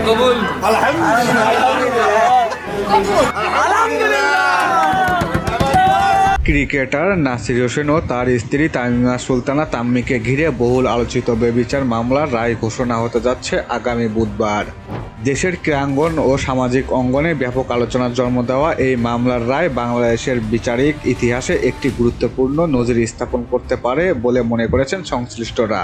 কবুল। ক্রিকেটার নাসির হোসেন ও তার স্ত্রী তামিমা সুলতানা তাম্মিকে ঘিরে বহুল আলোচিত ব্যভিচার মামলার রায় ঘোষণা হতে যাচ্ছে আগামী বুধবার। দেশের ক্রীড়াঙ্গন ও সামাজিক অঙ্গনে ব্যাপক আলোচনার জন্ম দেওয়া এই মামলার রায় বাংলাদেশের বিচারিক ইতিহাসে একটি গুরুত্বপূর্ণ নজির স্থাপন করতে পারে বলে মনে করেছেন সংশ্লিষ্টরা।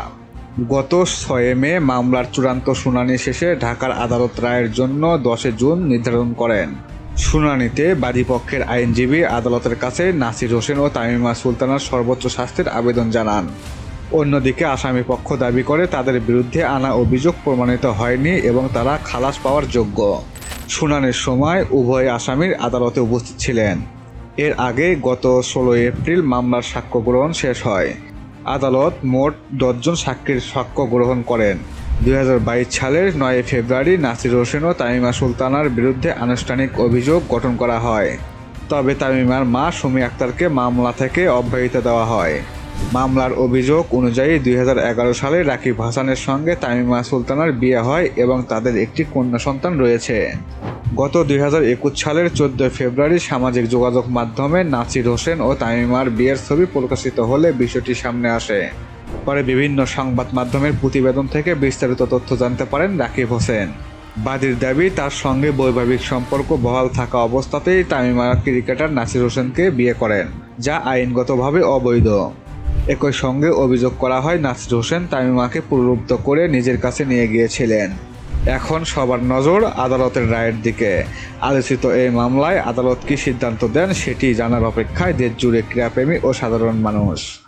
গত 6 মে মামলার চূড়ান্ত শুনানি শেষে ঢাকার আদালত রায়ের জন্য 10 জুন নির্ধারণ করেন। শুনানিতে বাদীপক্ষের আইনজীবী আদালতের কাছে নাসির হোসেন ও তামিমা সুলতানার সর্বোচ্চ শাস্তির আবেদন জানান। অন্যদিকে আসামি পক্ষ দাবি করে তাদের বিরুদ্ধে আনা অভিযোগ প্রমাণিত হয়নি এবং তারা খালাস পাওয়ার যোগ্য। শুনানির সময় উভয় আসামির আদালতে উপস্থিত ছিলেন। এর আগে গত 16 এপ্রিল মামলার সাক্ষ্য গ্রহণ শেষ হয়। আদালত মোট 10 জন সাক্ষীর সাক্ষ্য গ্রহণ করেন। 2022 সালের 9 ফেব্রুয়ারি নাসির হোসেন ও তামিমা সুলতানার বিরুদ্ধে আনুষ্ঠানিক অভিযোগ গঠন করা হয়। তবে তামিমার মা সুমি আক্তারকে মামলা থেকে অব্যাহতি দেওয়া হয়। মামলার অভিযোগ অনুযায়ী 2011 সালে রাকিব হাসানের সঙ্গে তামিমা সুলতানার বিয়ে হয় এবং তাদের একটি কন্যা সন্তান রয়েছে। গত 2021 সালের 14 ফেব্রুয়ারি সামাজিক যোগাযোগ মাধ্যমে নাসির হোসেন ও তামিমার বিয়ের ছবি প্রকাশিত হলে বিষয়টি সামনে আসে। পরে বিভিন্ন সংবাদ মাধ্যমের প্রতিবেদন থেকে বিস্তারিত তথ্য জানতে পারেন রাকিব হোসেন। বাদীর দাবি, তার সঙ্গে বৈবাহিক সম্পর্ক বহাল থাকা অবস্থাতেই তামিমা ক্রিকেটার নাসির হোসেনকে বিয়ে করেন, যা আইনগতভাবে অবৈধ। একই সঙ্গে অভিযোগ করা হয় নাসির হোসেন তামিমাকে প্রলুব্ধ করে নিজের কাছে নিয়ে গিয়েছিলেন। এখন সবার নজর আদালতের রায়ের দিকে। আলোচিত এই মামলায় আদালত কী সিদ্ধান্ত দেন সেটি জানার অপেক্ষায় দেশ জুড়ে ক্রীড়াপ্রেমী ও সাধারণ মানুষ।